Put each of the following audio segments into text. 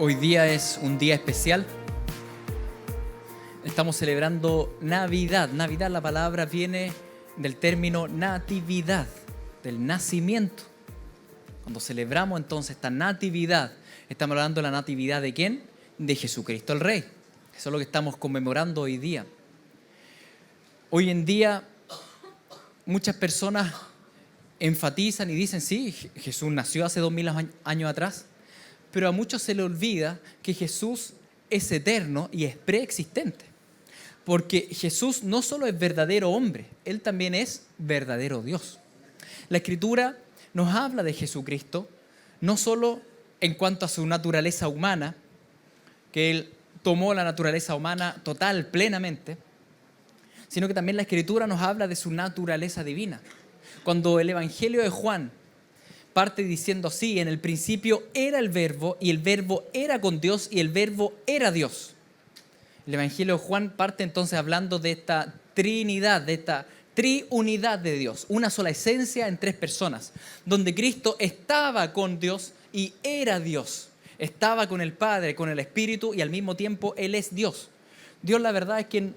Hoy día es un día especial. Estamos celebrando Navidad. Navidad, la palabra viene del término natividad, del nacimiento. Cuando celebramos entonces esta natividad, estamos hablando de la natividad ¿de quién? De Jesucristo el Rey. Eso es lo que estamos conmemorando hoy día. Hoy en día muchas personas enfatizan y dicen, sí, Jesús nació hace 2000 años atrás, pero a muchos se le olvida que Jesús es eterno y es preexistente. Porque Jesús no solo es verdadero hombre, Él también es verdadero Dios. La Escritura nos habla de Jesucristo, no solo en cuanto a su naturaleza humana, que Él tomó la naturaleza humana total, plenamente, sino que también la Escritura nos habla de su naturaleza divina. Cuando el Evangelio de Juan parte diciendo así, en el principio era el Verbo, y el Verbo era con Dios, y el Verbo era Dios. El Evangelio de Juan parte entonces hablando de esta Trinidad, de esta triunidad de Dios, una sola esencia en tres personas, donde Cristo estaba con Dios y era Dios. Estaba con el Padre, con el Espíritu, y al mismo tiempo Él es Dios. Dios, la verdad es que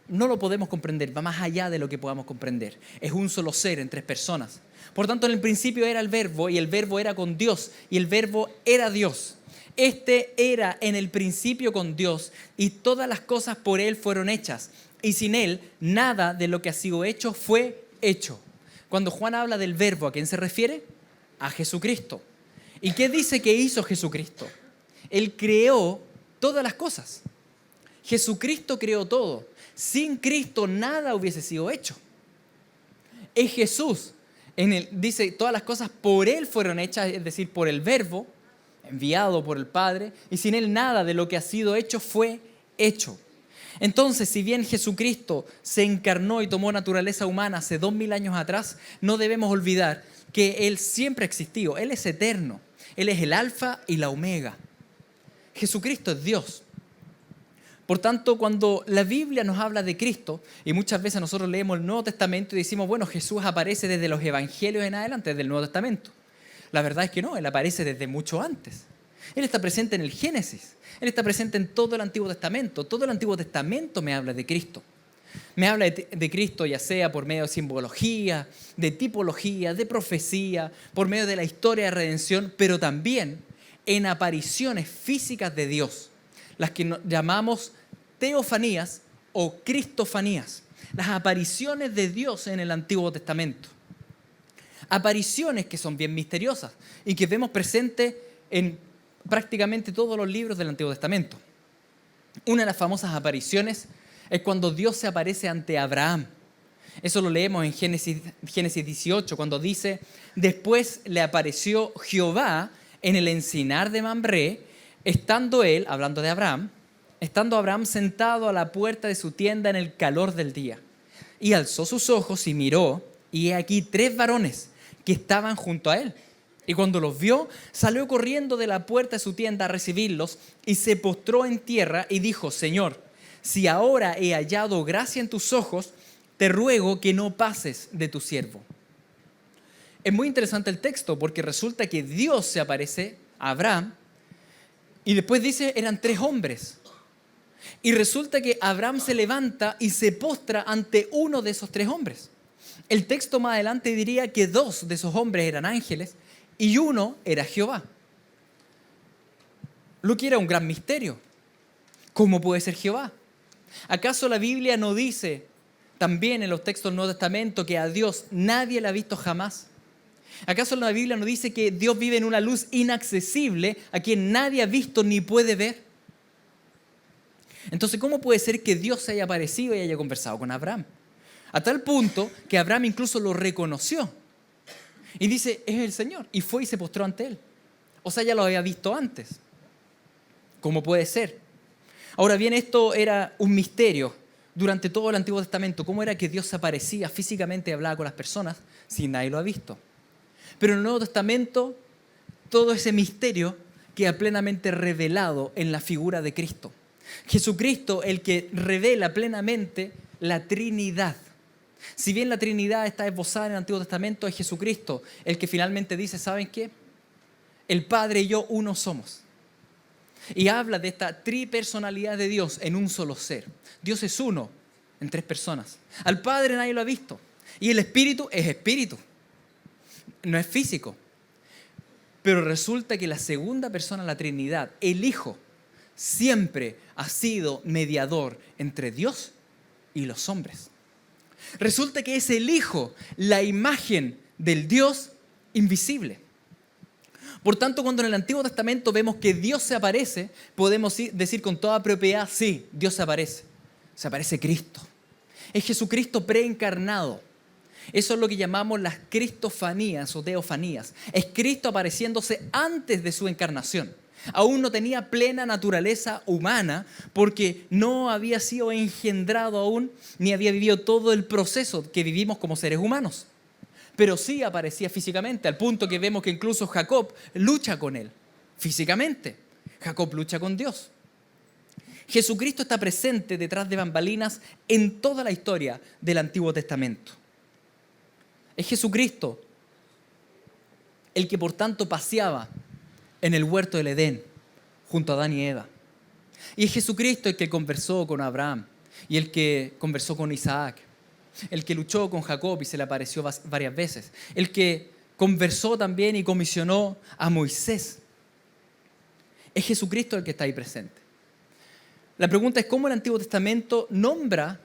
no lo podemos comprender, va más allá de lo que podamos comprender. Es un solo ser en tres personas. Por tanto, en el principio era el Verbo, y el Verbo era con Dios, y el Verbo era Dios. Este era en el principio con Dios, y todas las cosas por Él fueron hechas, y sin Él nada de lo que ha sido hecho fue hecho. Cuando Juan habla del Verbo, ¿a quién se refiere? A Jesucristo. ¿Y qué dice que hizo Jesucristo? Él creó todas las cosas. Jesucristo creó todo. Sin Cristo nada hubiese sido hecho. Es Jesús. Dice, todas las cosas por Él fueron hechas, es decir, por el Verbo, enviado por el Padre, y sin Él nada de lo que ha sido hecho fue hecho. Entonces, si bien Jesucristo se encarnó y tomó naturaleza humana hace 2000 años atrás, no debemos olvidar que Él siempre ha existido. Él es eterno. Él es el alfa y la omega. Jesucristo es Dios. Por tanto, cuando la Biblia nos habla de Cristo, y muchas veces nosotros leemos el Nuevo Testamento y decimos, bueno, Jesús aparece desde los Evangelios en adelante, desde el Nuevo Testamento. La verdad es que no, Él aparece desde mucho antes. Él está presente en el Génesis, Él está presente en todo el Antiguo Testamento. Todo el Antiguo Testamento me habla de Cristo. Me habla de Cristo ya sea por medio de simbología, de tipología, de profecía, por medio de la historia de redención, pero también en apariciones físicas de Dios, las que llamamos teofanías o cristofanías, las apariciones de Dios en el Antiguo Testamento. Apariciones que son bien misteriosas y que vemos presentes en prácticamente todos los libros del Antiguo Testamento. Una de las famosas apariciones es cuando Dios se aparece ante Abraham. Eso lo leemos en Génesis 18, cuando dice, después le apareció Jehová en el encinar de Mambré, estando él, hablando de Abraham, estando Abraham sentado a la puerta de su tienda en el calor del día. Y alzó sus ojos y miró, y he aquí 3 varones que estaban junto a él. Y cuando los vio, salió corriendo de la puerta de su tienda a recibirlos, y se postró en tierra y dijo, Señor, si ahora he hallado gracia en tus ojos, te ruego que no pases de tu siervo. Es muy interesante el texto, porque resulta que Dios se aparece a Abraham, y después dice, eran 3 hombres. Y resulta que Abraham se levanta y se postra ante uno de esos 3 hombres. El texto más adelante diría que 2 de esos hombres eran ángeles y uno era Jehová. Lo que era un gran misterio. ¿Cómo puede ser Jehová? ¿Acaso la Biblia no dice también en los textos del Nuevo Testamento que a Dios nadie le ha visto jamás? ¿Acaso la Biblia no dice que Dios vive en una luz inaccesible a quien nadie ha visto ni puede ver? Entonces, ¿cómo puede ser que Dios se haya aparecido y haya conversado con Abraham? A tal punto que Abraham incluso lo reconoció. Y dice, es el Señor. Y fue y se postró ante él. O sea, ya lo había visto antes. ¿Cómo puede ser? Ahora bien, esto era un misterio durante todo el Antiguo Testamento. ¿Cómo era que Dios se aparecía físicamente y hablaba con las personas si nadie lo ha visto? Pero en el Nuevo Testamento, todo ese misterio queda plenamente revelado en la figura de Cristo. Jesucristo, el que revela plenamente la Trinidad. Si bien la Trinidad está esbozada en el Antiguo Testamento, es Jesucristo el que finalmente dice, ¿saben qué? El Padre y yo uno somos. y habla de esta tripersonalidad de Dios en un solo ser. Dios es uno en tres personas. Al Padre nadie lo ha visto. Y el Espíritu es espíritu, no es físico. Pero resulta que la segunda persona de la Trinidad, el Hijo, siempre ha sido mediador entre Dios y los hombres. Resulta que es el Hijo, la imagen del Dios invisible. Por tanto, cuando en el Antiguo Testamento vemos que Dios se aparece, podemos decir con toda propiedad, sí, Dios se aparece Cristo. Es Jesucristo preencarnado. Eso es lo que llamamos las cristofanías o teofanías. Es Cristo apareciéndose antes de su encarnación. Aún no tenía plena naturaleza humana porque no había sido engendrado aún ni había vivido todo el proceso que vivimos como seres humanos. Pero sí aparecía físicamente, al punto que vemos que incluso Jacob lucha con él físicamente. Jacob lucha con Dios. Jesucristo está presente detrás de bambalinas en toda la historia del Antiguo Testamento. Es Jesucristo el que por tanto paseaba en el huerto del Edén junto a Adán y Eva. Y es Jesucristo el que conversó con Abraham y el que conversó con Isaac, el que luchó con Jacob y se le apareció varias veces, el que conversó también y comisionó a Moisés. Es Jesucristo el que está ahí presente. La pregunta es cómo el Antiguo Testamento nombra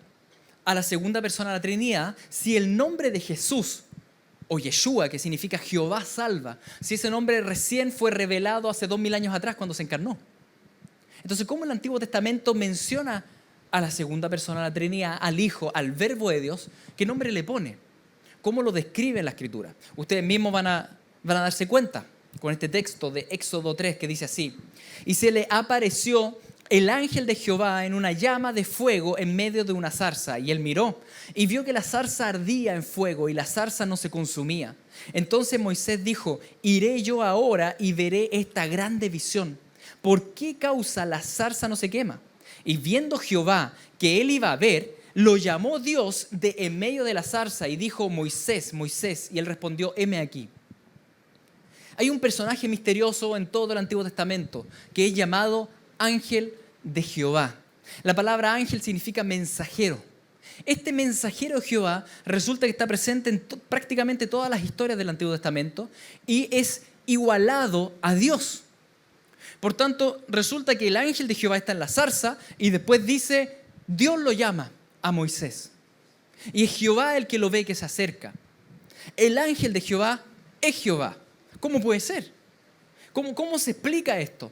a la segunda persona de la Trinidad si el nombre de Jesús o Yeshua, que significa Jehová salva, si ese nombre recién fue revelado hace 2000 años atrás cuando se encarnó. Entonces, ¿cómo el Antiguo Testamento menciona a la segunda persona de la Trinidad, al Hijo, al Verbo de Dios? ¿Qué nombre le pone? ¿Cómo lo describe en la Escritura? Ustedes mismos van a darse cuenta con este texto de Éxodo 3 que dice así: y se le apareció el ángel de Jehová en una llama de fuego en medio de una zarza. Y él miró y vio que la zarza ardía en fuego y la zarza no se consumía. Entonces Moisés dijo: iré yo ahora y veré esta grande visión. ¿Por qué causa la zarza no se quema? Y viendo Jehová que él iba a ver, lo llamó Dios de en medio de la zarza y dijo: Moisés, Moisés. Y él respondió: heme aquí. Hay un personaje misterioso en todo el Antiguo Testamento que es llamado ángel de Jehová. La palabra ángel significa mensajero. Este mensajero de Jehová resulta que está presente en prácticamente todas las historias del Antiguo Testamento y es igualado a Dios. Por tanto, resulta que el ángel de Jehová está en la zarza y después dice, Dios lo llama a Moisés. Y es Jehová el que lo ve que se acerca. El ángel de Jehová es Jehová. ¿Cómo puede ser? ¿Cómo se explica esto?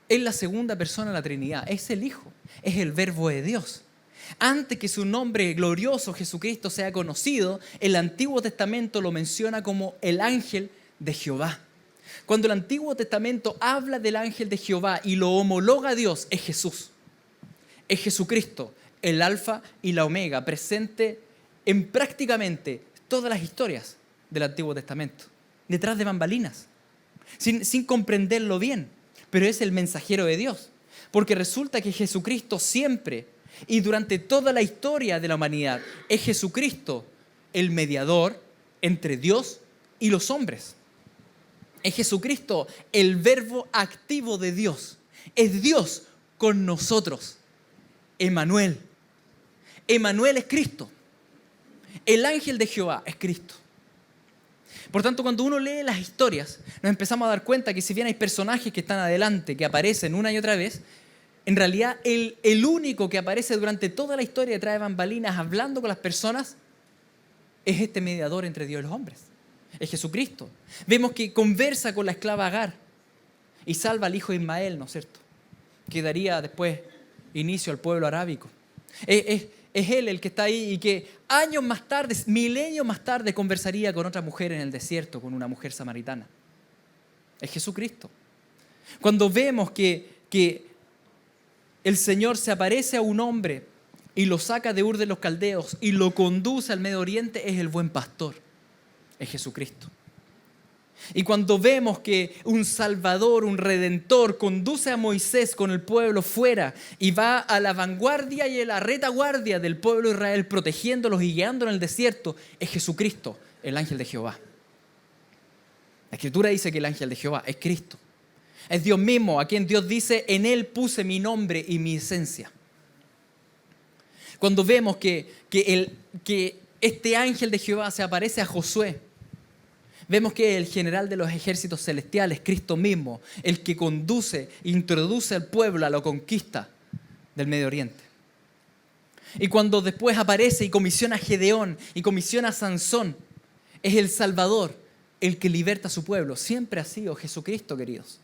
Es la segunda persona de la Trinidad, es el Hijo, es el Verbo de Dios. Antes que su nombre glorioso Jesucristo sea conocido, el Antiguo Testamento lo menciona como el ángel de Jehová. Cuando el Antiguo Testamento habla del ángel de Jehová y lo homologa a Dios, es Jesús. Es Jesucristo, el alfa y la omega, presente en prácticamente todas las historias del Antiguo Testamento, detrás de bambalinas, sin comprenderlo bien. Pero es el mensajero de Dios, porque resulta que Jesucristo siempre y durante toda la historia de la humanidad es Jesucristo el mediador entre Dios y los hombres. Es Jesucristo el verbo activo de Dios. Es Dios con nosotros. Emmanuel. Emmanuel es Cristo. El ángel de Jehová es Cristo. Por tanto, cuando uno lee las historias, nos empezamos a dar cuenta que si bien hay personajes que están adelante, que aparecen una y otra vez, en realidad el único que aparece durante toda la historia detrás de bambalinas hablando con las personas es este mediador entre Dios y los hombres. Es Jesucristo. Vemos que conversa con la esclava Agar y salva al hijo de Ismael, ¿no es cierto? Que daría después inicio al pueblo arábico. Es él el que está ahí y que años más tarde, milenios más tarde, conversaría con otra mujer en el desierto, con una mujer samaritana. Es Jesucristo. Cuando vemos que el Señor se aparece a un hombre y lo saca de Ur de los Caldeos y lo conduce al Medio Oriente, es el buen pastor. Es Jesucristo. Y cuando vemos que un Salvador, un Redentor, conduce a Moisés con el pueblo fuera y va a la vanguardia y a la retaguardia del pueblo de Israel, protegiéndolos y guiándolos en el desierto, es Jesucristo, el ángel de Jehová. La Escritura dice que el ángel de Jehová es Cristo. Es Dios mismo a quien Dios dice, en Él puse mi nombre y mi esencia. Cuando vemos que este ángel de Jehová se aparece a Josué, vemos que el general de los ejércitos celestiales, Cristo mismo, el que conduce e introduce al pueblo a la conquista del Medio Oriente. Y cuando después aparece y comisiona a Gedeón y comisiona a Sansón, es el Salvador, el que liberta a su pueblo. Siempre ha sido Jesucristo, queridos.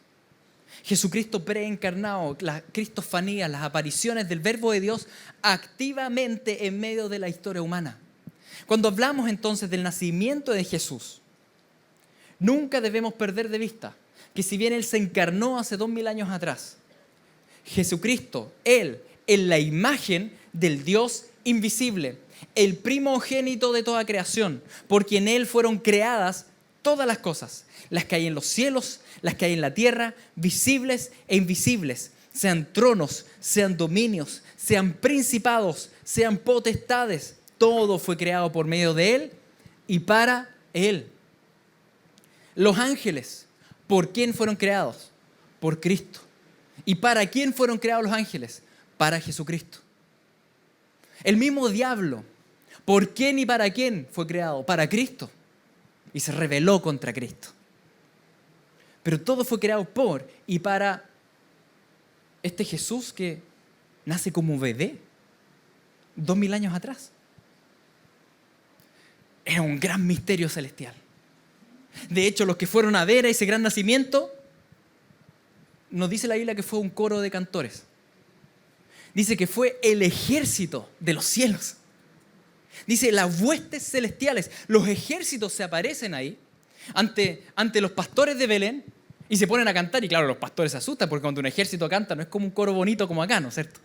Jesucristo preencarnado, las cristofanías, las apariciones del Verbo de Dios activamente en medio de la historia humana. Cuando hablamos entonces del nacimiento de Jesús, nunca debemos perder de vista que si bien Él se encarnó hace 2000 años atrás, Jesucristo, Él, en la imagen del Dios invisible, el primogénito de toda creación, porque en Él fueron creadas todas las cosas, las que hay en los cielos, las que hay en la tierra, visibles e invisibles, sean tronos, sean dominios, sean principados, sean potestades, todo fue creado por medio de Él y para Él. Los ángeles, ¿por quién fueron creados? Por Cristo. ¿Y para quién fueron creados los ángeles? Para Jesucristo. El mismo diablo, ¿por quién y para quién fue creado? Para Cristo. Y se rebeló contra Cristo. Pero todo fue creado por y para este Jesús que nace como bebé 2000 años atrás. Era un gran misterio celestial. De hecho, los que fueron a ver a ese gran nacimiento, nos dice la Biblia que fue un coro de cantores. Dice que fue el ejército de los cielos. Dice las huestes celestiales. Los ejércitos se aparecen ahí ante los pastores de Belén y se ponen a cantar. Y claro, los pastores se asustan porque cuando un ejército canta no es como un coro bonito como acá, ¿no es cierto?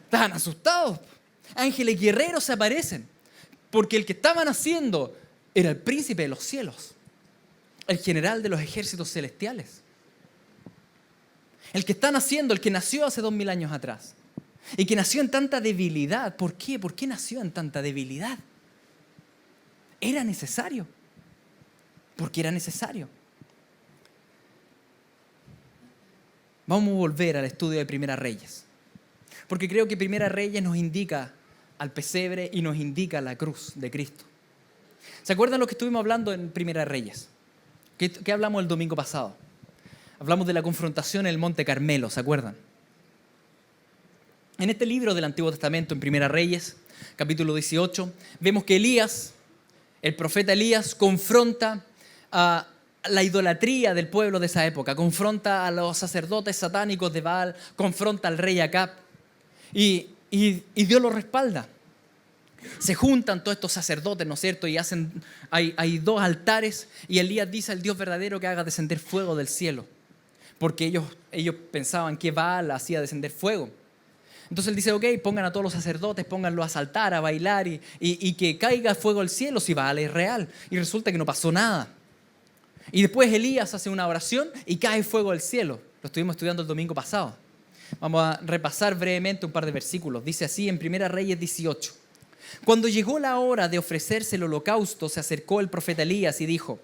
Estaban asustados. Ángeles guerreros se aparecen porque el que estaban haciendo era el príncipe de los cielos, el general de los ejércitos celestiales. El que están haciendo, el que nació hace 2000 años atrás. Y que nació en tanta debilidad. ¿Por qué? ¿Por qué nació en tanta debilidad? Era necesario. Porque era necesario. Vamos a volver al estudio de Primera Reyes. Porque creo que Primera Reyes nos indica al pesebre y nos indica la cruz de Cristo. ¿Se acuerdan lo que estuvimos hablando en Primera Reyes? ¿Qué hablamos el domingo pasado? Hablamos de la confrontación en el Monte Carmelo, ¿se acuerdan? En este libro del Antiguo Testamento, en Primera Reyes, capítulo 18, vemos que Elías, el profeta Elías, confronta a la idolatría del pueblo de esa época, confronta a los sacerdotes satánicos de Baal, confronta al rey Acab y Dios lo respalda. Se juntan todos estos sacerdotes, ¿no es cierto? Y hay 2 altares y Elías dice al Dios verdadero que haga descender fuego del cielo, porque ellos pensaban que Baal hacía descender fuego. Entonces él dice, ok, pongan a todos los sacerdotes, pónganlos a saltar, a bailar y que caiga fuego del cielo si Baal es real. Y resulta que no pasó nada. Y después Elías hace una oración y cae fuego del cielo. Lo estuvimos estudiando el domingo pasado. Vamos a repasar brevemente un par de versículos. Dice así en Primera Reyes 18. Cuando llegó la hora de ofrecerse el holocausto, se acercó el profeta Elías y dijo,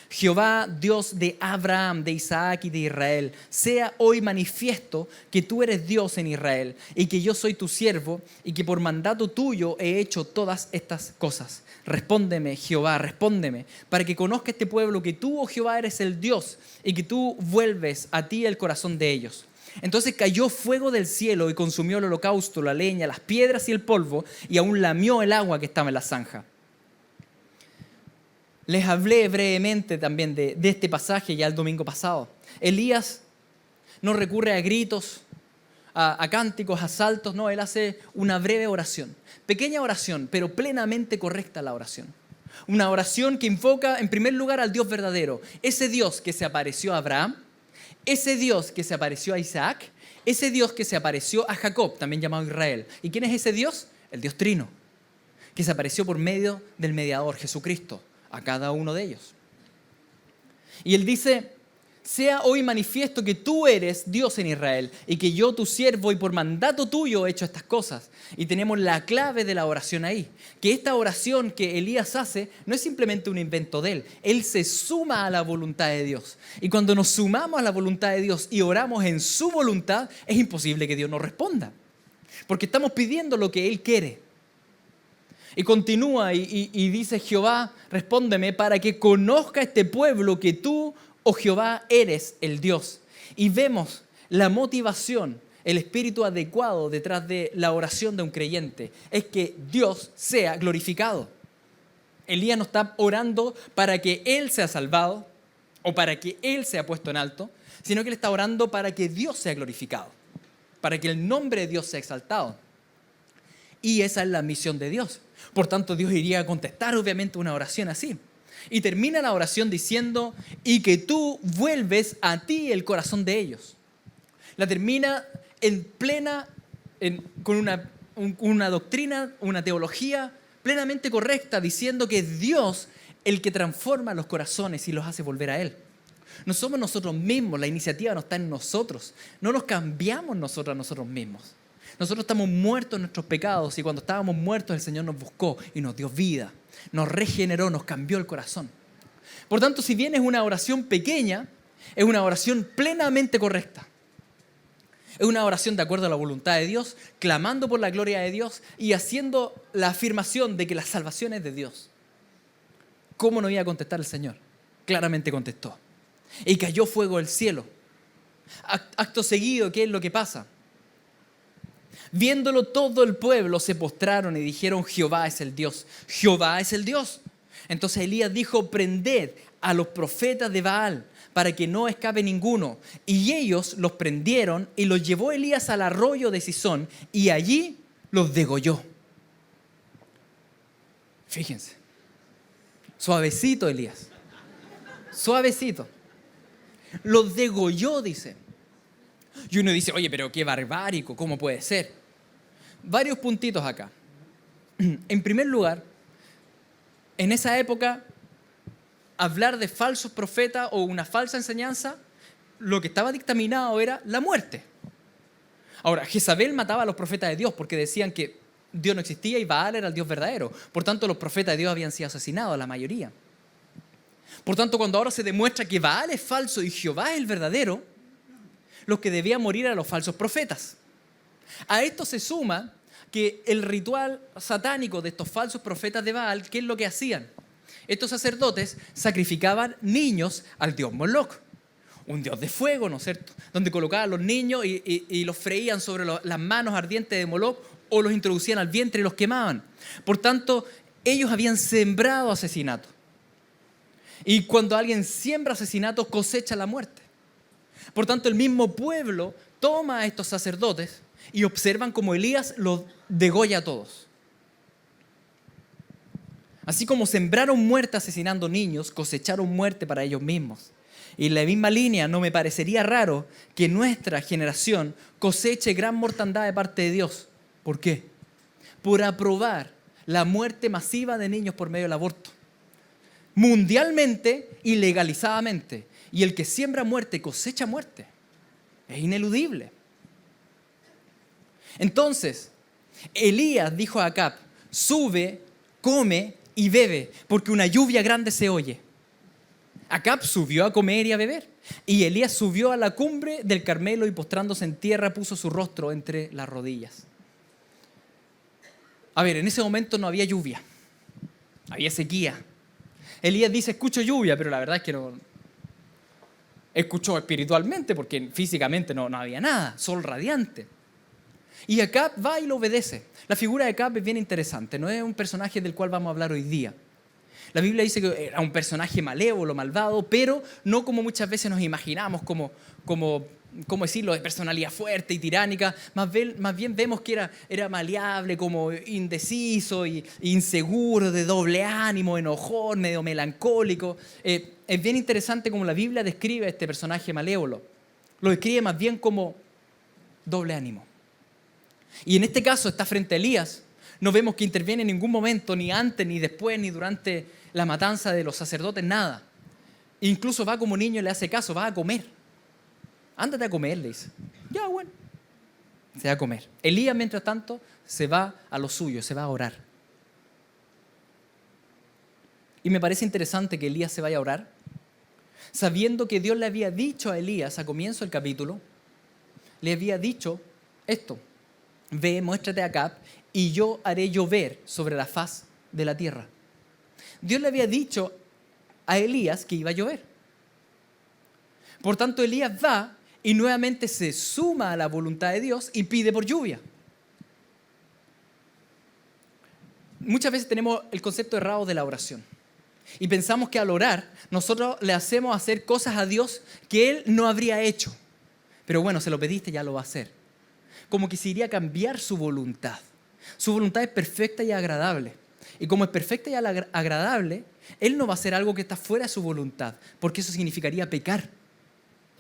Jehová, Dios de Abraham, de Isaac y de Israel, sea hoy manifiesto que tú eres Dios en Israel y que yo soy tu siervo y que por mandato tuyo he hecho todas estas cosas. Respóndeme, Jehová, respóndeme, para que conozca este pueblo que tú, oh Jehová, eres el Dios y que tú vuelves a ti el corazón de ellos. Entonces cayó fuego del cielo y consumió el holocausto, la leña, las piedras y el polvo, y aún lamió el agua que estaba en la zanja. Les hablé brevemente también de este pasaje ya el domingo pasado. Elías no recurre a gritos, a cánticos, a saltos, no, él hace una breve oración. Pequeña oración, pero plenamente correcta la oración. Una oración que invoca en primer lugar al Dios verdadero, ese Dios que se apareció a Abraham, ese Dios que se apareció a Isaac, ese Dios que se apareció a Jacob, también llamado Israel. ¿Y quién es ese Dios? El Dios Trino, que se apareció por medio del mediador, Jesucristo, a cada uno de ellos. Y él dice, sea hoy manifiesto que tú eres Dios en Israel y que yo, tu siervo, y por mandato tuyo he hecho estas cosas. Y tenemos la clave de la oración ahí, que esta oración que Elías hace no es simplemente un invento de él. Él se suma a la voluntad de Dios. Y cuando nos sumamos a la voluntad de Dios y oramos en su voluntad, es imposible que Dios nos responda, porque estamos pidiendo lo que Él quiere. Y continúa y dice: Jehová, respóndeme para que conozca este pueblo que tú, oh Jehová, eres el Dios. Y vemos la motivación, el espíritu adecuado detrás de la oración de un creyente. Es que Dios sea glorificado. Elías no está orando para que Él sea salvado o para que Él sea puesto en alto, sino que Él está orando para que Dios sea glorificado, para que el nombre de Dios sea exaltado. Y esa es la misión de Dios. Por tanto, Dios iría a contestar obviamente una oración así. Y termina la oración diciendo: y que tú vuelves a ti el corazón de ellos. La termina con una doctrina, una teología plenamente correcta, diciendo que es Dios el que transforma los corazones y los hace volver a Él. No somos nosotros mismos, la iniciativa no está en nosotros. No nos cambiamos nosotros a nosotros mismos. Nosotros estamos muertos en nuestros pecados y cuando estábamos muertos el Señor nos buscó y nos dio vida, nos regeneró, nos cambió el corazón. Por tanto, si bien es una oración pequeña, es una oración plenamente correcta. Es una oración de acuerdo a la voluntad de Dios, clamando por la gloria de Dios y haciendo la afirmación de que la salvación es de Dios. ¿Cómo no iba a contestar el Señor? Claramente contestó. Y cayó fuego del cielo. Acto seguido, ¿qué es lo que pasa? Viéndolo todo el pueblo se postraron y dijeron: Jehová es el Dios, Jehová es el Dios. Entonces Elías dijo: prended a los profetas de Baal para que no escape ninguno. Y ellos los prendieron y los llevó Elías al arroyo de Cisón y allí los degolló. Fíjense, suavecito Elías, suavecito. Los degolló, dice. Y uno dice: oye, pero qué barbárico, ¿cómo puede ser? Varios puntitos acá. En primer lugar, en esa época, hablar de falsos profetas o una falsa enseñanza, lo que estaba dictaminado era la muerte. Ahora, Jezabel mataba a los profetas de Dios porque decían que Dios no existía y Baal era el Dios verdadero. Por tanto, los profetas de Dios habían sido asesinados, la mayoría. Por tanto, cuando ahora se demuestra que Baal es falso y Jehová es el verdadero, los que debían morir eran los falsos profetas. A esto se suma que el ritual satánico de estos falsos profetas de Baal, ¿qué es lo que hacían? Estos sacerdotes sacrificaban niños al dios Moloch, un dios de fuego, ¿no es cierto? Donde colocaban a los niños y los freían sobre las manos ardientes de Moloch o los introducían al vientre y los quemaban. Por tanto, ellos habían sembrado asesinato. Y cuando alguien siembra asesinato, cosecha la muerte. Por tanto, el mismo pueblo toma a estos sacerdotes y observan como Elías los degolla a todos. Así como sembraron muerte asesinando niños, cosecharon muerte para ellos mismos. Y en la misma línea, no me parecería raro que nuestra generación coseche gran mortandad de parte de Dios. ¿Por qué? Por aprobar la muerte masiva de niños por medio del aborto. Mundialmente y legalizadamente. Y el que siembra muerte cosecha muerte. Es ineludible. Entonces, Elías dijo a Acab: sube, come y bebe, porque una lluvia grande se oye. Acab subió a comer y a beber. Y Elías subió a la cumbre del Carmelo y postrándose en tierra puso su rostro entre las rodillas. A ver, en ese momento no había lluvia, había sequía. Elías dice: escucho lluvia, pero la verdad es que no. Escuchó espiritualmente porque físicamente no había nada, sol radiante. Y Acab va y lo obedece. La figura de Acab es bien interesante, no es un personaje del cual vamos a hablar hoy día. La Biblia dice que era un personaje malévolo, malvado, pero no como muchas veces nos imaginamos, como decirlo, de personalidad fuerte y tiránica. Más bien vemos que era maleable, como indeciso e inseguro, de doble ánimo, enojón, medio melancólico. Es bien interesante cómo la Biblia describe a este personaje malévolo. Lo describe más bien como doble ánimo. Y en este caso está frente a Elías. No vemos que interviene en ningún momento, ni antes, ni después, ni durante la matanza de los sacerdotes, nada. Incluso va como niño y le hace caso, va a comer. Ándate a comer, le dice. Ya, bueno. Se va a comer. Elías, mientras tanto, se va a lo suyo, se va a orar. Y me parece interesante que Elías se vaya a orar, sabiendo que Dios le había dicho a Elías, a comienzo del capítulo, le había dicho esto: ve, muéstrate a Acab, y yo haré llover sobre la faz de la tierra. Dios le había dicho a Elías que iba a llover. Por tanto, Elías va y nuevamente se suma a la voluntad de Dios y pide por lluvia. Muchas veces tenemos el concepto errado de la oración y pensamos que al orar nosotros le hacemos hacer cosas a Dios que Él no habría hecho. Pero bueno, se lo pediste, ya lo va a hacer. Como que se iría a cambiar su voluntad. Su voluntad es perfecta y agradable. Y como es perfecta y agradable, Él no va a hacer algo que está fuera de su voluntad, porque eso significaría pecar.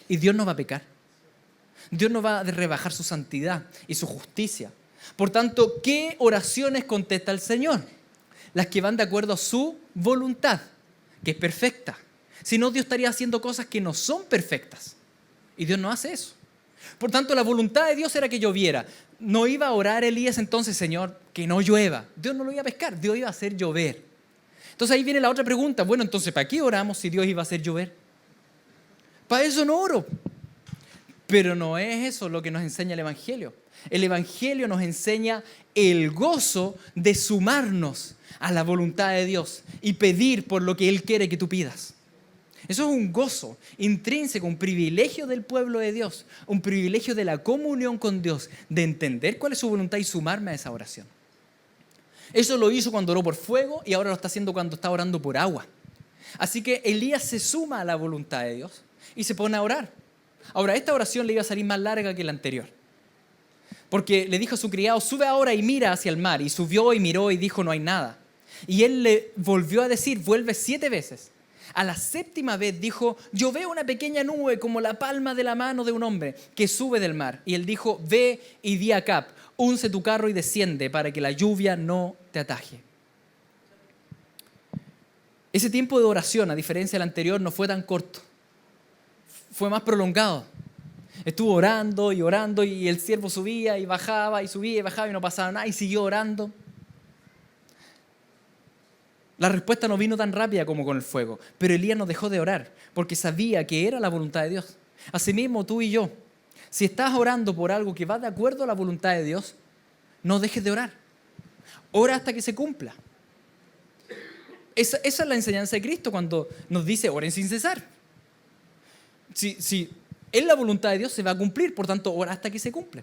Y Dios no va a pecar. Dios no va a rebajar su santidad y su justicia. Por tanto, ¿qué oraciones contesta el Señor? Las que van de acuerdo a su voluntad, que es perfecta. Si no, Dios estaría haciendo cosas que no son perfectas. Y Dios no hace eso. Por tanto, la voluntad de Dios era que lloviera. No iba a orar Elías entonces, Señor, que no llueva. Dios no lo iba a pescar, Dios iba a hacer llover. Entonces ahí viene la otra pregunta. Bueno, entonces, ¿para qué oramos si Dios iba a hacer llover? Para eso no oro. Pero no es eso lo que nos enseña el Evangelio. El Evangelio nos enseña el gozo de sumarnos a la voluntad de Dios y pedir por lo que Él quiere que tú pidas. Eso es un gozo intrínseco, un privilegio del pueblo de Dios, un privilegio de la comunión con Dios, de entender cuál es su voluntad y sumarme a esa oración. Eso lo hizo cuando oró por fuego y ahora lo está haciendo cuando está orando por agua. Así que Elías se suma a la voluntad de Dios y se pone a orar. Ahora, esta oración le iba a salir más larga que la anterior. Porque le dijo a su criado, sube ahora y mira hacia el mar. Y subió y miró y dijo, no hay nada. Y él le volvió a decir, vuelve 7 veces. A la 7ª vez dijo, yo veo una pequeña nube como la palma de la mano de un hombre que sube del mar. Y él dijo, ve y di a Acab, unce tu carro y desciende para que la lluvia no te ataje. Ese tiempo de oración, a diferencia del anterior, no fue tan corto. Fue más prolongado. Estuvo orando y el siervo subía y bajaba y no pasaba nada y siguió orando. La respuesta no vino tan rápida como con el fuego, pero Elías no dejó de orar porque sabía que era la voluntad de Dios. Asimismo, tú y yo, si estás orando por algo que va de acuerdo a la voluntad de Dios, no dejes de orar. Ora hasta que se cumpla. Esa es la enseñanza de Cristo cuando nos dice oren sin cesar. Si es la voluntad de Dios, se va a cumplir, por tanto, ora hasta que se cumple.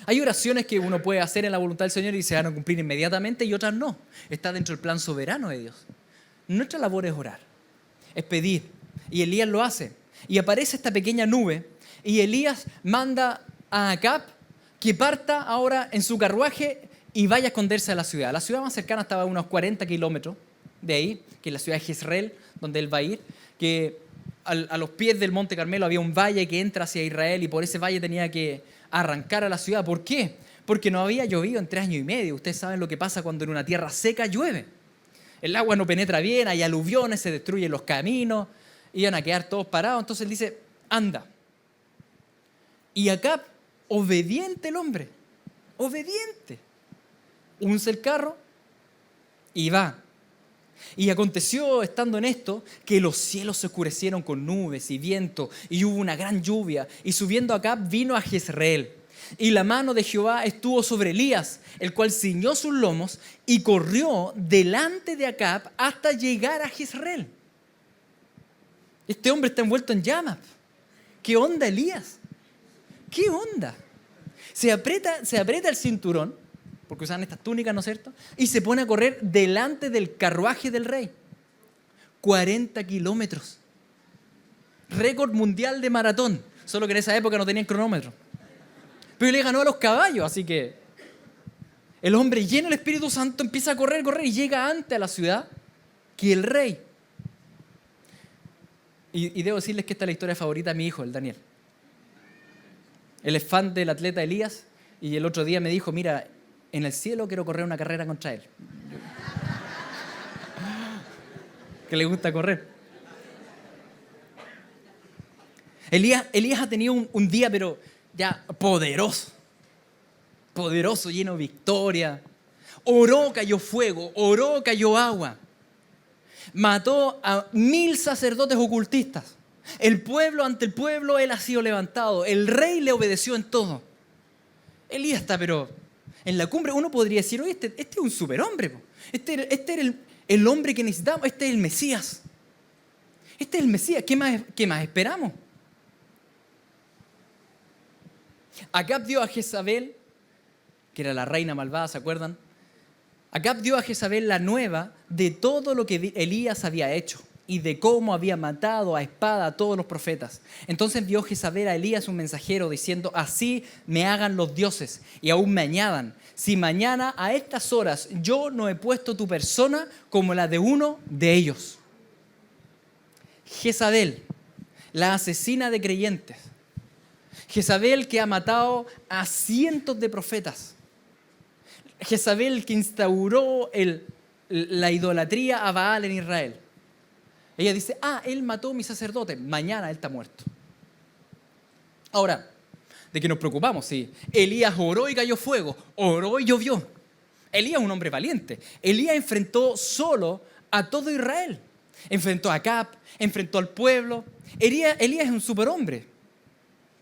Hay oraciones que uno puede hacer en la voluntad del Señor y se van a cumplir inmediatamente y otras no. Está dentro del plan soberano de Dios. Nuestra labor es orar, es pedir. Y Elías lo hace. Y aparece esta pequeña nube y Elías manda a Acab que parta ahora en su carruaje y vaya a esconderse a la ciudad. La ciudad más cercana estaba a unos 40 kilómetros de ahí, que es la ciudad de Jezreel, donde él va a ir, que a los pies del Monte Carmelo había un valle que entra hacia Israel y por ese valle tenía que arrancar a la ciudad. ¿Por qué? Porque no había llovido en 3 años y medio. Ustedes saben lo que pasa cuando en una tierra seca llueve. El agua no penetra bien, hay aluviones, se destruyen los caminos, iban a quedar todos parados. Entonces él dice, anda. Y Acab, obediente el hombre, obediente, unce el carro y va. Y aconteció, estando en esto, que los cielos se oscurecieron con nubes y viento, y hubo una gran lluvia. Y subiendo Acab vino a Jezreel. Y la mano de Jehová estuvo sobre Elías, el cual ciñó sus lomos y corrió delante de Acab hasta llegar a Jezreel. Este hombre está envuelto en llamas. ¿Qué onda, Elías? ¿Qué onda? Se aprieta el cinturón, porque usaban estas túnicas, ¿no es cierto? Y se pone a correr delante del carruaje del rey. 40 kilómetros. Récord mundial de maratón. Solo que en esa época no tenían cronómetro. Pero le ganó a los caballos, así que el hombre lleno del Espíritu Santo empieza a correr y llega antes a la ciudad que el rey. Y debo decirles que esta es la historia favorita de mi hijo, el Daniel. Él es fan del atleta Elías y el otro día me dijo, mira, en el cielo quiero correr una carrera contra él. Que le gusta correr. Elías ha tenido un día, pero ya poderoso, lleno de victoria. Oró, cayó fuego, oró, cayó agua. Mató a 1000 sacerdotes ocultistas. Ante el pueblo, él ha sido levantado. El rey le obedeció en todo. Elías está, pero en la cumbre uno podría decir, oye, este es un superhombre. Po. Este era el hombre que necesitamos, este es el Mesías. Este es el Mesías, ¿qué más esperamos? Acab dio a Jezabel, que era la reina malvada, ¿se acuerdan? Acab dio a Jezabel la nueva de todo lo que Elías había hecho y de cómo había matado a espada a todos los profetas. Entonces envió Jezabel a Elías un mensajero diciendo, así me hagan los dioses y aún me añadan, si mañana a estas horas yo no he puesto tu persona como la de uno de ellos. Jezabel, la asesina de creyentes. Jezabel que ha matado a cientos de profetas. Jezabel que instauró la idolatría a Baal en Israel. Ella dice, él mató a mi sacerdote, mañana él está muerto. Ahora, ¿de qué nos preocupamos? Sí, Elías oró y cayó fuego, oró y llovió. Elías es un hombre valiente. Elías enfrentó solo a todo Israel. Enfrentó a Acab, enfrentó al pueblo. Elías es un superhombre.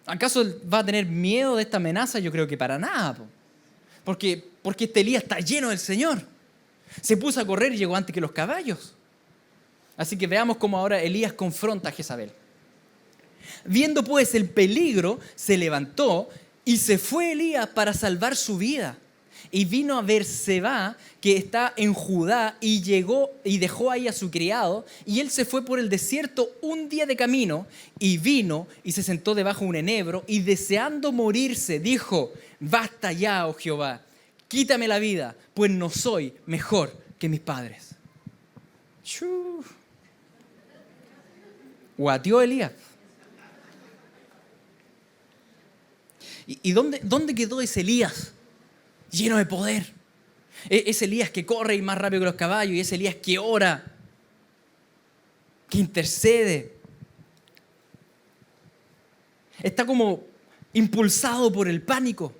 ¿Acaso va a tener miedo de esta amenaza? Yo creo que para nada. Porque este Elías está lleno del Señor. Se puso a correr y llegó antes que los caballos. Así que veamos cómo ahora Elías confronta a Jezabel. Viendo pues el peligro, se levantó y se fue Elías para salvar su vida. Y vino a Berseba, que está en Judá, y llegó y dejó ahí a su criado, y él se fue por el desierto un día de camino, y vino y se sentó debajo de un enebro, y deseando morirse, dijo, basta ya, oh Jehová, quítame la vida, pues no soy mejor que mis padres. Guateó Elías. ¿Y dónde quedó ese Elías? Lleno de poder. Ese Elías que corre y más rápido que los caballos, y ese Elías que ora, que intercede. Está como impulsado por el pánico.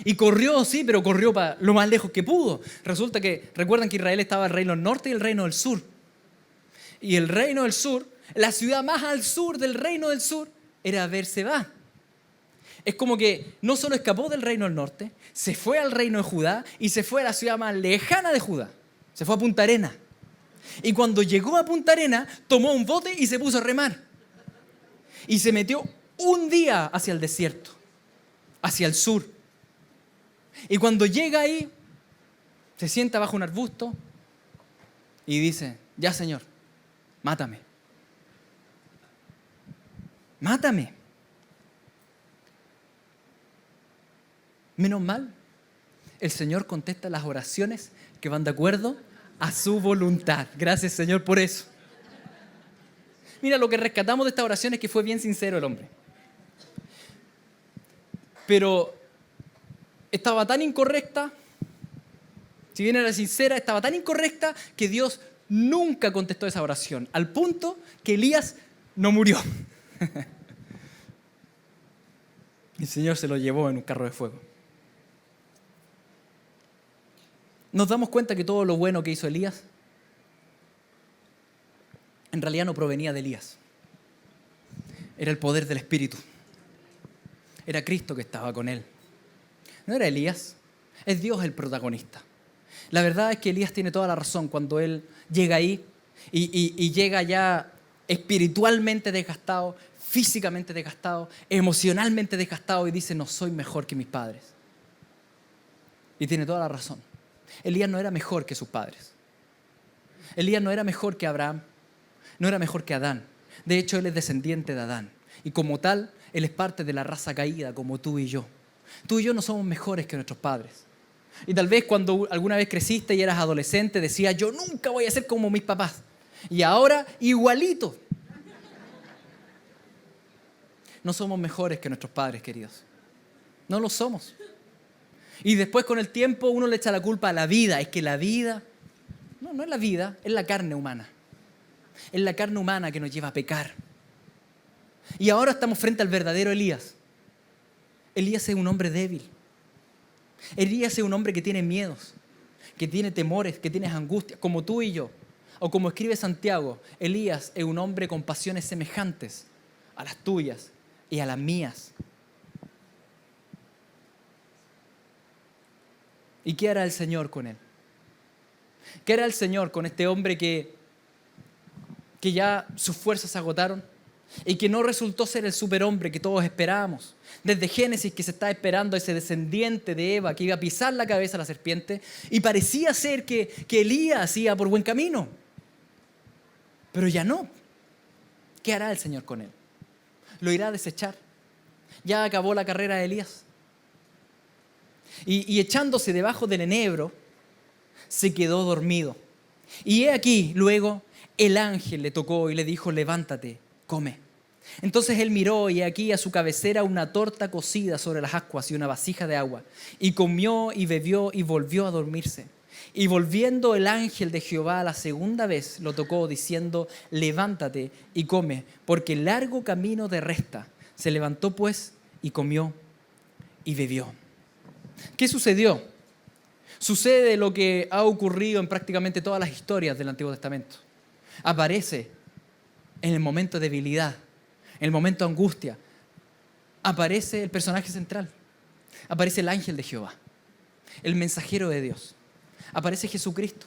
Y corrió, sí, pero corrió para lo más lejos que pudo. Recuerdan que Israel estaba el reino del norte y el reino del sur. Y el reino del sur, la ciudad más al sur del reino del sur, era Berseba. Es como que no solo escapó del reino del norte, se fue al reino de Judá y se fue a la ciudad más lejana de Judá. Se fue a Punta Arenas. Y cuando llegó a Punta Arenas, tomó un bote y se puso a remar. Y se metió un día hacia el desierto, hacia el sur. Y cuando llega ahí, se sienta bajo un arbusto y dice, ya Señor, mátame. Mátame. Menos mal, el Señor contesta las oraciones que van de acuerdo a su voluntad. Gracias, Señor, por eso. Mira, lo que rescatamos de esta oración es que fue bien sincero el hombre. Pero estaba tan incorrecta, si bien era sincera, estaba tan incorrecta que Dios nunca contestó esa oración, al punto que Elías no murió. El Señor se lo llevó en un carro de fuego. Nos damos cuenta que todo lo bueno que hizo Elías en realidad no provenía de Elías. Era el poder del Espíritu. Era Cristo que estaba con él. No era Elías, es Dios el protagonista. La verdad es que Elías tiene toda la razón cuando él llega ahí y llega ya espiritualmente desgastado, físicamente desgastado, emocionalmente desgastado y dice, no soy mejor que mis padres. Y tiene toda la razón. Elías no era mejor que sus padres. Elías no era mejor que Abraham, no era mejor que Adán. De hecho, él es descendiente de Adán. Y como tal, él es parte de la raza caída, como tú y yo. Tú y yo no somos mejores que nuestros padres. Y tal vez cuando alguna vez creciste y eras adolescente, decías, yo nunca voy a ser como mis papás. Y ahora, igualito. No somos mejores que nuestros padres, queridos. No lo somos. Y después con el tiempo uno le echa la culpa a la vida. Es que la vida, no es la vida, es la carne humana. Es la carne humana que nos lleva a pecar. Y ahora estamos frente al verdadero Elías. Elías es un hombre débil. Elías es un hombre que tiene miedos, que tiene temores, que tiene angustias, como tú y yo. O como escribe Santiago, Elías es un hombre con pasiones semejantes a las tuyas y a las mías. ¿Y qué hará el Señor con él? ¿Qué hará el Señor con este hombre que ya sus fuerzas se agotaron y que no resultó ser el superhombre que todos esperábamos? Desde Génesis, que se está esperando ese descendiente de Eva que iba a pisar la cabeza a la serpiente, y parecía ser que Elías iba por buen camino. Pero ya no. ¿Qué hará el Señor con él? ¿Lo irá a desechar? Ya acabó la carrera de Elías. Y echándose debajo del enebro, se quedó dormido. Y he aquí, luego, el ángel le tocó y le dijo: levántate, come. Entonces él miró, y aquí a su cabecera una torta cocida sobre las ascuas y una vasija de agua. Y comió y bebió y volvió a dormirse. Y volviendo el ángel de Jehová la segunda vez, lo tocó diciendo: levántate y come, porque largo camino te resta. Se levantó pues y comió y bebió. ¿Qué sucedió? Sucede lo que ha ocurrido en prácticamente todas las historias del Antiguo Testamento. Aparece en el momento de debilidad, en el momento de angustia. Aparece el personaje central. Aparece el ángel de Jehová, el mensajero de Dios. Aparece Jesucristo.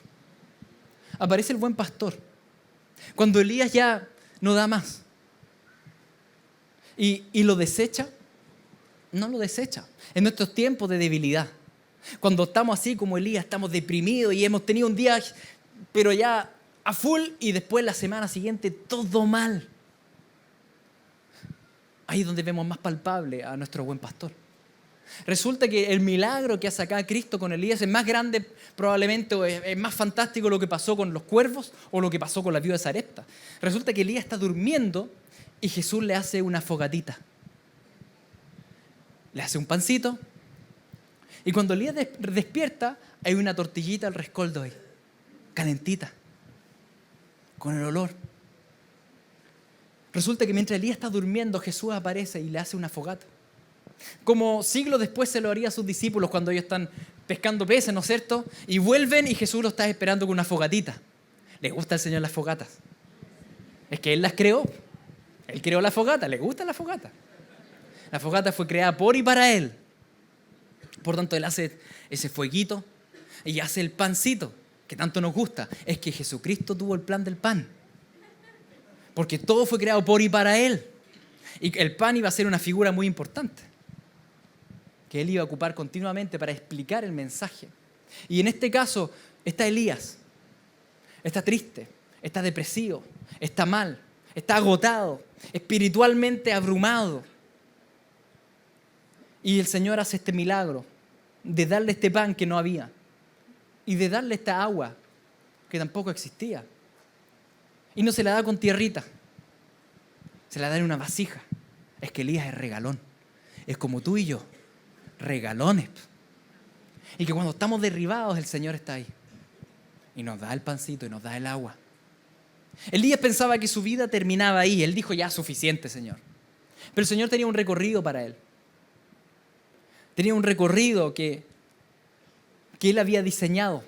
Aparece el buen pastor. Cuando Elías ya no da más y lo desecha, no lo desecha. En nuestros tiempos de debilidad, cuando estamos así como Elías, estamos deprimidos y hemos tenido un día, pero ya a full, y después la semana siguiente todo mal. Ahí es donde vemos más palpable a nuestro buen pastor. Resulta que el milagro que hace acá Cristo con Elías es más grande probablemente, o es más fantástico lo que pasó con los cuervos o lo que pasó con la viuda de Sarepta. Resulta que Elías está durmiendo y Jesús le hace una fogatita. Le hace un pancito, y cuando Elías despierta hay una tortillita al rescoldo ahí, calentita, con el olor. Resulta que mientras Elías está durmiendo, Jesús aparece y le hace una fogata. Como siglos después se lo haría a sus discípulos cuando ellos están pescando peces, ¿no es cierto? Y vuelven y Jesús los está esperando con una fogatita. ¿Le gusta al Señor las fogatas? Es que Él las creó. Él creó la fogata. ¿Le gusta la fogata? La fogata fue creada por y para Él. Por tanto, Él hace ese fueguito y hace el pancito que tanto nos gusta. Es que Jesucristo tuvo el plan del pan, porque todo fue creado por y para Él. Y el pan iba a ser una figura muy importante que Él iba a ocupar continuamente para explicar el mensaje. Y en este caso está Elías. Está triste, está depresivo, está mal, está agotado, espiritualmente abrumado. Y el Señor hace este milagro de darle este pan que no había y de darle esta agua que tampoco existía. Y no se la da con tierrita, se la da en una vasija. Es que Elías es regalón. Es como tú y yo, regalones. Y que cuando estamos derribados, el Señor está ahí y nos da el pancito y nos da el agua. Elías pensaba que su vida terminaba ahí. Él dijo: ya, suficiente, Señor. Pero el Señor tenía un recorrido para él. Tenía un recorrido que Él había diseñado.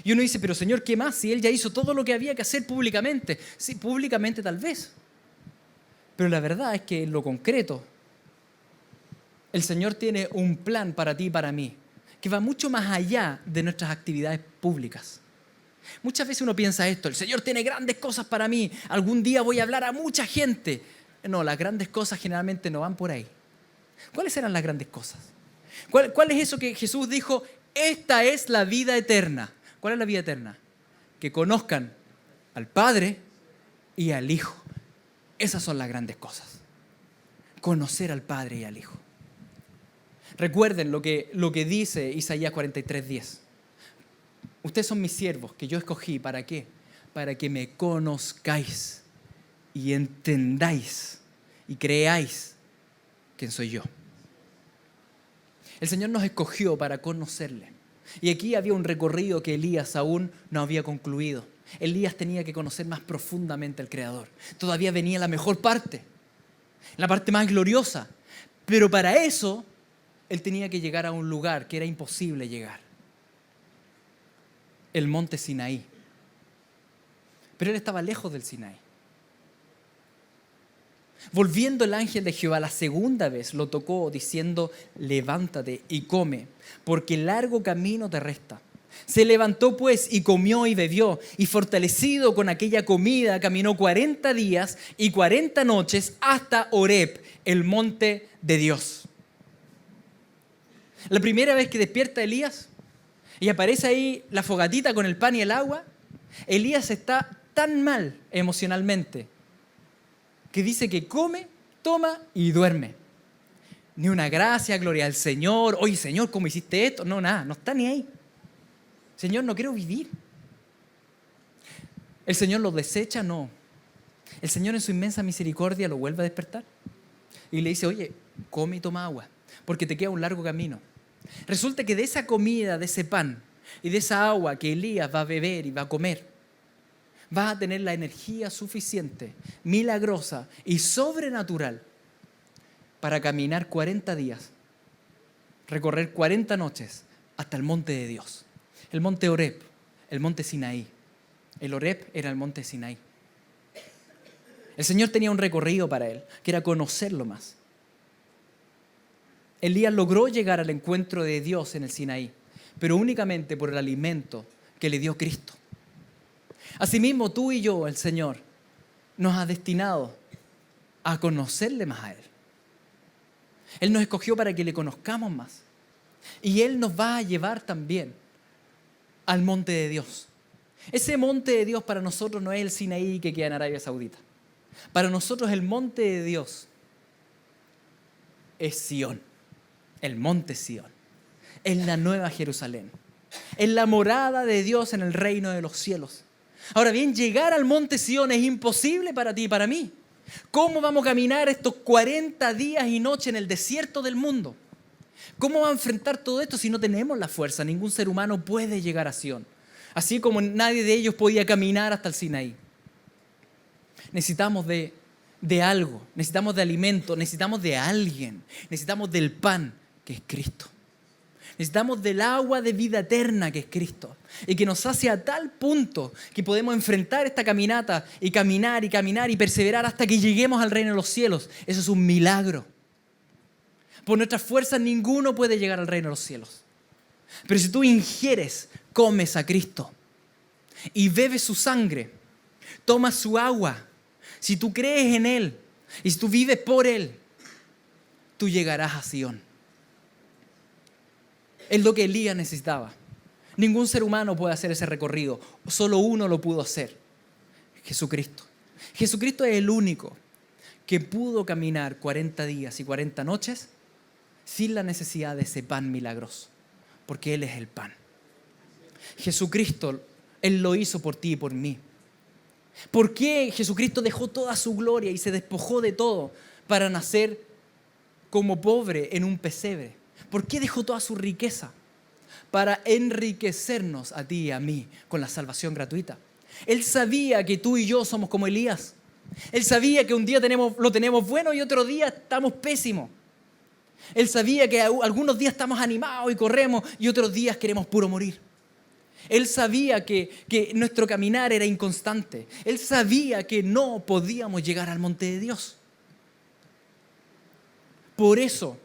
Y uno dice: pero Señor, ¿qué más? Si Él ya hizo todo lo que había que hacer públicamente. Sí, públicamente tal vez. Pero la verdad es que en lo concreto, el Señor tiene un plan para ti y para mí, que va mucho más allá de nuestras actividades públicas. Muchas veces uno piensa esto: el Señor tiene grandes cosas para mí, algún día voy a hablar a mucha gente. No, las grandes cosas generalmente no van por ahí. ¿Cuáles eran las grandes cosas? ¿Cuál es eso que Jesús dijo? Esta es la vida eterna. ¿Cuál es la vida eterna? Que conozcan al Padre y al Hijo. Esas son las grandes cosas. Conocer al Padre y al Hijo. Recuerden lo que dice Isaías 43:10. Ustedes son mis siervos que yo escogí. ¿Para qué? Para que me conozcáis y entendáis y creáis quién soy yo. El Señor nos escogió para conocerle. Y aquí había un recorrido que Elías aún no había concluido. Elías tenía que conocer más profundamente al Creador. Todavía venía la mejor parte. la parte más gloriosa. Pero para eso, él tenía que llegar a un lugar que era imposible llegar. El monte Sinaí. Pero él estaba lejos del Sinaí. Volviendo el ángel de Jehová la segunda vez, lo tocó diciendo: levántate y come, porque largo camino te resta. Se levantó pues y comió y bebió, y fortalecido con aquella comida caminó 40 días y 40 noches hasta Horeb, el monte de Dios. La primera vez que despierta Elías y aparece ahí la fogatita con el pan y el agua, Elías está tan mal emocionalmente que dice que come, toma y duerme. Ni una gracia, gloria al Señor. Oye, Señor, ¿cómo hiciste esto? No, nada, no está ni ahí. Señor, no quiero vivir. ¿El Señor lo desecha? No. El Señor en su inmensa misericordia lo vuelve a despertar y le dice: oye, come y toma agua, porque te queda un largo camino. Resulta que de esa comida, de ese pan y de esa agua que Elías va a beber y va a comer, vas a tener la energía suficiente, milagrosa y sobrenatural para caminar 40 días, recorrer 40 noches hasta el monte de Dios, el monte Horeb, el monte Sinaí. El Horeb era el monte Sinaí. El Señor tenía un recorrido para él, que era conocerlo más. Elías logró llegar al encuentro de Dios en el Sinaí, pero únicamente por el alimento que le dio Cristo. Asimismo, tú y yo, el Señor, nos ha destinado a conocerle más a Él. Él nos escogió para que le conozcamos más. Y Él nos va a llevar también al monte de Dios. Ese monte de Dios para nosotros no es el Sinaí que queda en Arabia Saudita. Para nosotros el monte de Dios es Sión, el monte Sión. Es la nueva Jerusalén. Es la morada de Dios en el reino de los cielos. Ahora bien, llegar al monte Sión es imposible para ti y para mí. ¿Cómo vamos a caminar estos 40 días y noches en el desierto del mundo? ¿Cómo vamos a enfrentar todo esto si no tenemos la fuerza? Ningún ser humano puede llegar a Sión. Así como nadie de ellos podía caminar hasta el Sinaí. Necesitamos de algo, necesitamos de alimento, necesitamos de alguien, necesitamos del pan que es Cristo. Necesitamos del agua de vida eterna que es Cristo y que nos sacia a tal punto que podemos enfrentar esta caminata y caminar y perseverar hasta que lleguemos al reino de los cielos. Eso es un milagro. Por nuestras fuerzas ninguno puede llegar al reino de los cielos. Pero si tú ingieres, comes a Cristo y bebes su sangre, tomas su agua, si tú crees en Él y si tú vives por Él, tú llegarás a Sión. Es lo que Elías necesitaba. Ningún ser humano puede hacer ese recorrido. Solo uno lo pudo hacer. Jesucristo. Jesucristo es el único que pudo caminar 40 días y 40 noches sin la necesidad de ese pan milagroso. Porque Él es el pan. Jesucristo, Él lo hizo por ti y por mí. ¿Por qué Jesucristo dejó toda su gloria y se despojó de todo para nacer como pobre en un pesebre? ¿Por qué dejó toda su riqueza? Para enriquecernos a ti y a mí con la salvación gratuita. Él sabía que tú y yo somos como Elías. Él sabía que un día lo tenemos bueno y otro día estamos pésimos. Él sabía que algunos días estamos animados y corremos y otros días queremos puro morir. Él sabía que nuestro caminar era inconstante. Él sabía que no podíamos llegar al monte de Dios. Por eso,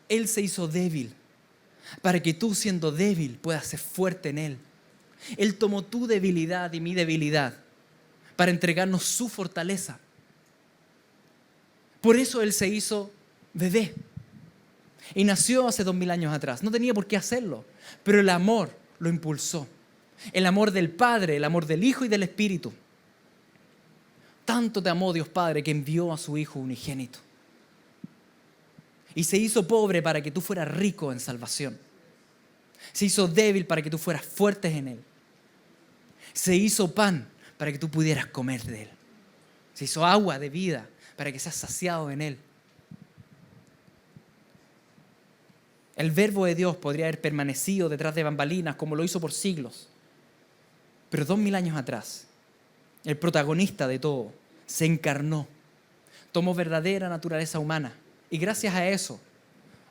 Él se hizo débil, para que tú, siendo débil, puedas ser fuerte en Él. Él tomó tu debilidad y mi debilidad para entregarnos su fortaleza. Por eso Él se hizo bebé y nació hace 2000 años atrás. No tenía por qué hacerlo, pero el amor lo impulsó. El amor del Padre, el amor del Hijo y del Espíritu. Tanto te amó Dios Padre que envió a su Hijo unigénito. Y se hizo pobre para que tú fueras rico en salvación. Se hizo débil para que tú fueras fuerte en Él. Se hizo pan para que tú pudieras comer de Él. Se hizo agua de vida para que seas saciado en Él. El verbo de Dios podría haber permanecido detrás de bambalinas como lo hizo por siglos. Pero 2000 años atrás, el protagonista de todo se encarnó, tomó verdadera naturaleza humana. Y gracias a eso,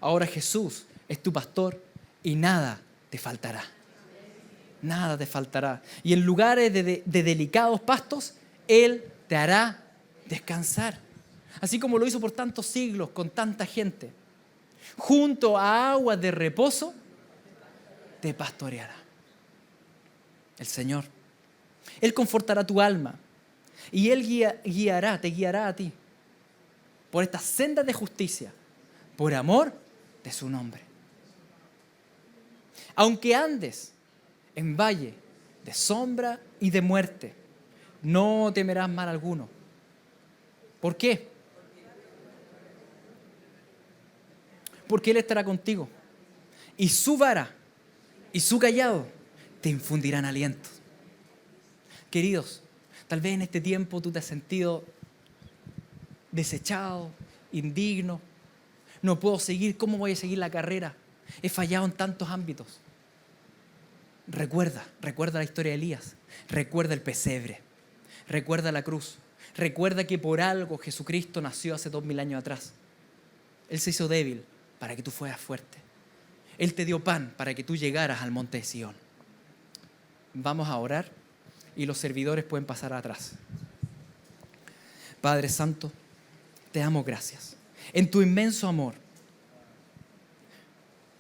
ahora Jesús es tu pastor y nada te faltará. Nada te faltará. Y en lugares de delicados pastos, Él te hará descansar. Así como lo hizo por tantos siglos con tanta gente. Junto a aguas de reposo, te pastoreará. El Señor. Él confortará tu alma. Y Él te guiará a ti por estas sendas de justicia, por amor de su nombre. Aunque andes en valle de sombra y de muerte, no temerás mal alguno. ¿Por qué? Porque Él estará contigo. Y su vara y su cayado te infundirán aliento. Queridos, tal vez en este tiempo tú te has sentido desechado, indigno. No puedo seguir, ¿cómo voy a seguir la carrera? He fallado en tantos ámbitos. Recuerda la historia de Elías. Recuerda el pesebre. Recuerda la cruz. Recuerda que por algo Jesucristo nació hace 2000 años atrás. Él se hizo débil para que tú fueras fuerte. Él te dio pan para que tú llegaras al monte de Sión. Vamos a orar y los servidores pueden pasar atrás. Padre Santo, te damos gracias. En tu inmenso amor,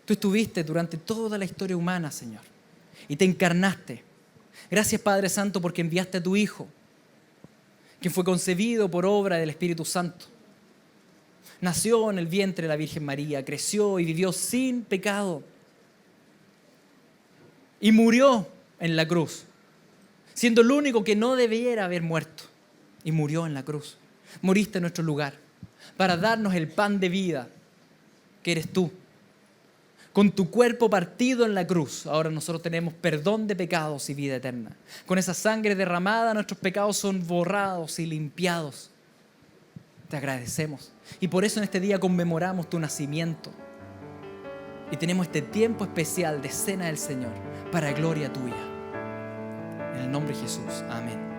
tú estuviste durante toda la historia humana, Señor, y te encarnaste. Gracias, Padre Santo, porque enviaste a tu Hijo, quien fue concebido por obra del Espíritu Santo. Nació en el vientre de la Virgen María, creció y vivió sin pecado. Y murió en la cruz, siendo el único que no debiera haber muerto. Y murió en la cruz. Moriste en nuestro lugar para darnos el pan de vida que eres tú. Con tu cuerpo partido en la cruz, ahora nosotros tenemos perdón de pecados y vida eterna. Con esa sangre derramada, nuestros pecados son borrados y limpiados. Te agradecemos. Y por eso en este día conmemoramos tu nacimiento. Y tenemos este tiempo especial de cena del Señor para gloria tuya. En el nombre de Jesús. Amén.